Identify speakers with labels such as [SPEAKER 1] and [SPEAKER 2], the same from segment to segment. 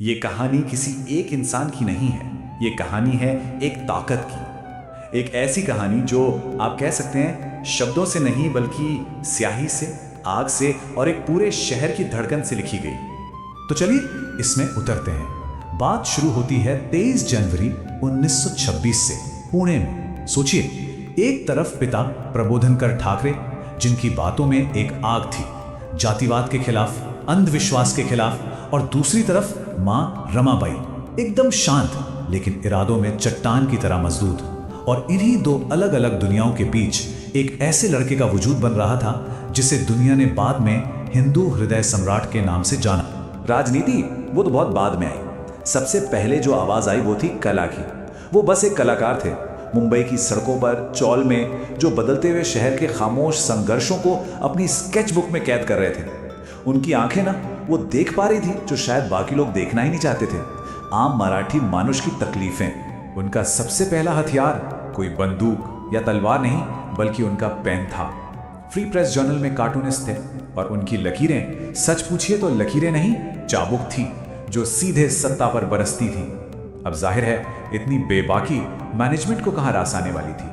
[SPEAKER 1] ये कहानी किसी एक इंसान की नहीं है। ये कहानी है एक ताकत की। एक ऐसी कहानी जो आप कह सकते हैं शब्दों से नहीं बल्कि स्याही से, आग से और एक पूरे शहर की धड़कन से लिखी गई। तो चलिए इसमें उतरते हैं। बात शुरू होती है 23 जनवरी 1926 से पुणे में। सोचिए, एक तरफ पिता प्रबोधनकर ठाकरे, जिनकी बातों में एक आग थी, जातिवाद के खिलाफ, अंधविश्वास के खिलाफ, और दूसरी तरफ मां रमाबाई, एकदम शांत लेकिन इरादों में चट्टान की तरह मजबूत। और इन्हीं दो अलग अलग दुनियाओं के बीच एक ऐसे लड़के का वजूद बन रहा था जिसे दुनिया ने बाद में हिंदू हृदय सम्राट के नाम से जाना।
[SPEAKER 2] राजनीति वो तो बहुत बाद में आई। सबसे पहले जो आवाज आई वो थी कला की। वो बस एक कलाकार थे, मुंबई की सड़कों पर, चौल में, जो बदलते हुए शहर के खामोश संघर्षों को अपनी स्केच बुक में कैद कर रहे थे। उनकी आंखें ना वो देख पा रही थी जो शायद बाकी लोग देखना ही नहीं चाहते थे, आम मराठी मानुष की तकलीफें।
[SPEAKER 1] उनका सबसे पहला हथियार कोई बंदूक या तलवार नहीं बल्कि उनका पेन था। फ्री प्रेस जर्नल में कार्टूनिस्ट थे और उनकी लकीरें, सच पूछिए तो लकीरें नहीं, चाबुक थी जो सीधे सत्ता पर बरसती थी। अब जाहिर है इतनी बेबाकी मैनेजमेंट को कहां रास आने वाली थी।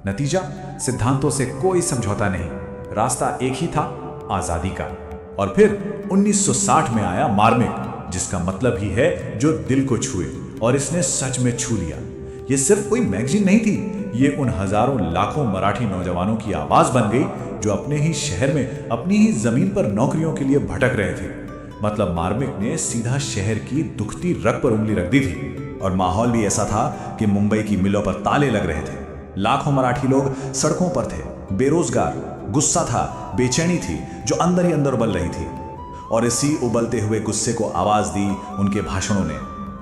[SPEAKER 1] नतीजा, सिद्धांतों से कोई समझौता नहीं, रास्ता एक ही था, आजादी का। और फिर 1960 में आया मार्मिक, जिसका मतलब ही है जो दिल को छुए, और इसने सच में छू लिया। ये सिर्फ कोई मैगजीन नहीं थी, ये उन हजारों लाखों मराठी नौजवानों की आवाज बन गई जो अपने ही शहर में, अपनी ही जमीन पर नौकरियों के लिए भटक रहे थे। मतलब मार्मिक ने सीधा शहर की दुखती रग पर उंगली रख दी थी। और माहौल भी ऐसा था कि मुंबई की मिलों पर ताले लग रहे थे। लाखों मराठी लोग सड़कों पर थे, बेरोजगार। गुस्सा था, बेचैनी थी जो अंदर ही अंदर उबल रही थी। और इसी उबलते हुए गुस्से को आवाज दी उनके भाषणों ने।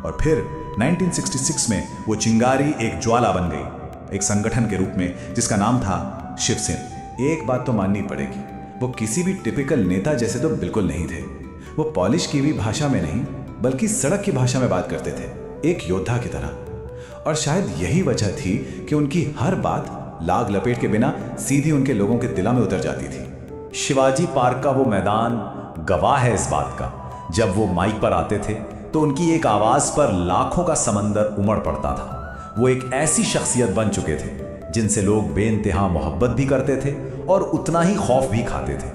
[SPEAKER 1] और फिर 1966 में वो चिंगारी एक ज्वाला बन गई, एक संगठन के रूप में जिसका नाम था शिवसेना। एक बात तो माननी पड़ेगी, वो किसी भी टिपिकल नेता जैसे तो बिल्कुल नहीं थे। वो पॉलिश की भी भाषा में नहीं बल्कि सड़क की भाषा में बात करते थे, एक योद्धा की तरह। और शायद यही वजह थी कि उनकी हर बात लाग लपेट के बिना सीधी उनके लोगों के दिला में उतर जाती थी। शिवाजी पार्क का वो मैदान गवाह है इस बात का। जब वो माइक पर आते थे तो उनकी एक आवाज पर लाखों का समंदर उमड़ पड़ता था। वो एक ऐसी शख्सियत बन चुके थे जिनसे लोग बेइंतहा मोहब्बत भी करते थे और उतना ही खौफ भी खाते थे।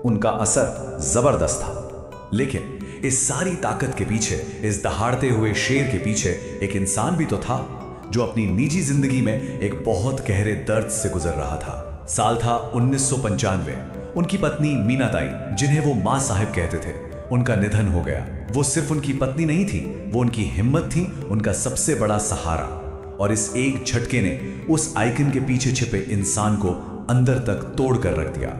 [SPEAKER 1] उनका असर जबरदस्त था। लेकिन इस सारी ताकत के पीछे, इस दहाड़ते हुए शेर के पीछे एक इंसान भी तो था जो अपनी निजी जिंदगी में एक बहुत गहरे दर्द से गुजर रहा था। साल था 1995। उनकी पत्नी मीनाताई, जिन्हें वो मां साहिब कहते थे, उनका निधन हो गया। वो सिर्फ उनकी पत्नी नहीं थी, वो उनकी हिम्मत थी, उनका सबसे बड़ा सहारा। और इस एक झटके ने उस आइकन के पीछे छिपे इंसान को अंदर तक तोड़ कर रख दिया।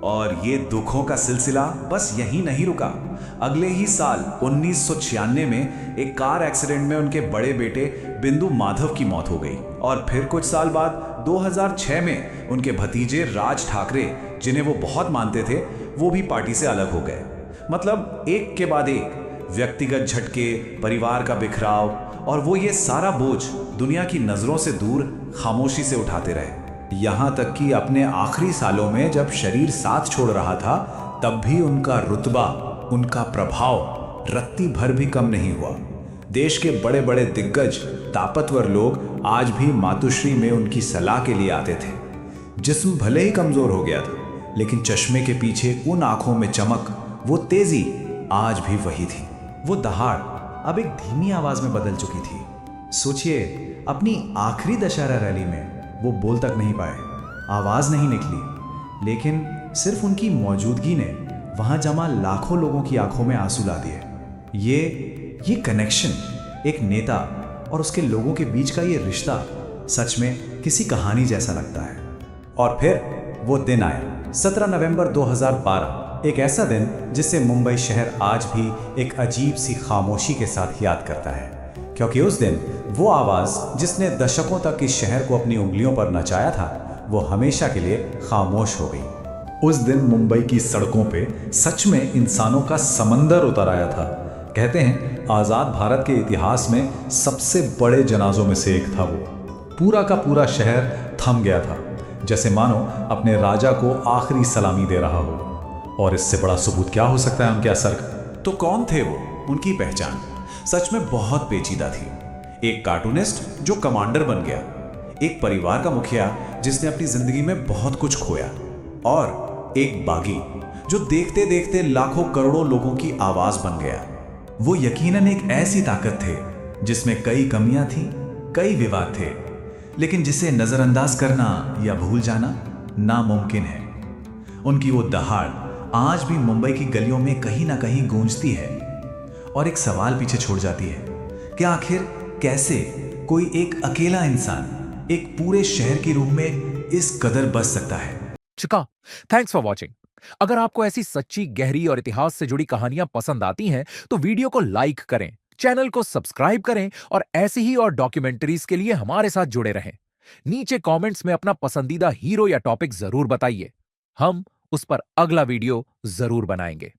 [SPEAKER 2] और ये दुखों का सिलसिला बस यहीं नहीं रुका। अगले ही साल 1996 में एक कार एक्सीडेंट में उनके बड़े बेटे बिंदु माधव की मौत हो गई। और फिर कुछ साल बाद 2006 में उनके भतीजे राज ठाकरे, जिन्हें वो बहुत मानते थे, वो भी पार्टी से अलग हो गए। मतलब एक के बाद एक व्यक्तिगत झटके, परिवार का बिखराव, और वो ये सारा बोझ दुनिया की नजरों से दूर खामोशी से उठाते रहे। यहां तक कि अपने आखिरी सालों में जब शरीर साथ छोड़ रहा था, तब भी उनका रुतबा, उनका प्रभाव रत्ती भर भी कम नहीं हुआ। देश के बड़े बड़े दिग्गज, ताकतवर लोग आज भी मातुश्री में उनकी सलाह के लिए आते थे। जिस्म भले ही कमजोर हो गया था, लेकिन चश्मे के पीछे उन आंखों में चमक, वो तेजी आज भी वही थी। वो दहाड़ अब एक धीमी आवाज में बदल चुकी थी। सोचिए, अपनी आखिरी दशहरा रैली में वो बोल तक नहीं पाए, आवाज नहीं निकली, लेकिन सिर्फ उनकी मौजूदगी ने वहां जमा लाखों लोगों की आंखों में आंसू ला दिए। ये कनेक्शन, एक नेता और उसके लोगों के बीच का ये रिश्ता सच में किसी कहानी जैसा लगता है। और फिर वो दिन आया, 17 नवंबर 2012। एक ऐसा दिन जिसे मुंबई शहर आज भी एक अजीब सी खामोशी के साथ याद करता है, क्योंकि उस दिन वो आवाज जिसने दशकों तक इस शहर को अपनी उंगलियों पर नचाया था, वो हमेशा के लिए खामोश हो गई। उस दिन मुंबई की सड़कों पे सच में इंसानों का समंदर उतर आया था। कहते हैं आजाद भारत के इतिहास में सबसे बड़े जनाजों में से एक था वो। पूरा का पूरा शहर थम गया था, जैसे मानो अपने राजा को आखिरी सलामी दे रहा हो। और इससे बड़ा सबूत क्या हो सकता है उनके असर का।
[SPEAKER 1] तो कौन थे वो, उनकी पहचान? सच में बहुत पेचीदा थी। एक कार्टूनिस्ट जो कमांडर बन गया, एक परिवार का मुखिया जिसने अपनी जिंदगी में बहुत कुछ खोया, और एक बागी जो देखते देखते लाखों करोड़ों लोगों की आवाज बन गया। वो यकीनन एक ऐसी ताकत थे जिसमें कई कमियां थीं, कई विवाद थे, लेकिन जिसे नजरअंदाज करना या भूल जाना नामुमकिन है। उनकी वो दहाड़ आज भी मुंबई की गलियों में कहीं ना कहीं गूंजती है और एक सवाल पीछे छोड़ जाती है कि आखिर कैसे कोई एक अकेला इंसान एक पूरे शहर की रूह में इस कदर बस सकता है।
[SPEAKER 3] चुका। Thanks for watching. अगर आपको ऐसी सच्ची, गहरी और इतिहास से जुड़ी कहानियां पसंद आती हैं तो वीडियो को लाइक करें, चैनल को सब्सक्राइब करें और ऐसी ही और डॉक्यूमेंट्रीज के लिए हमारे साथ जुड़े रहें। नीचे कमेंट्स में अपना पसंदीदा हीरो या टॉपिक जरूर बताइए, हम उस पर अगला वीडियो जरूर बनाएंगे।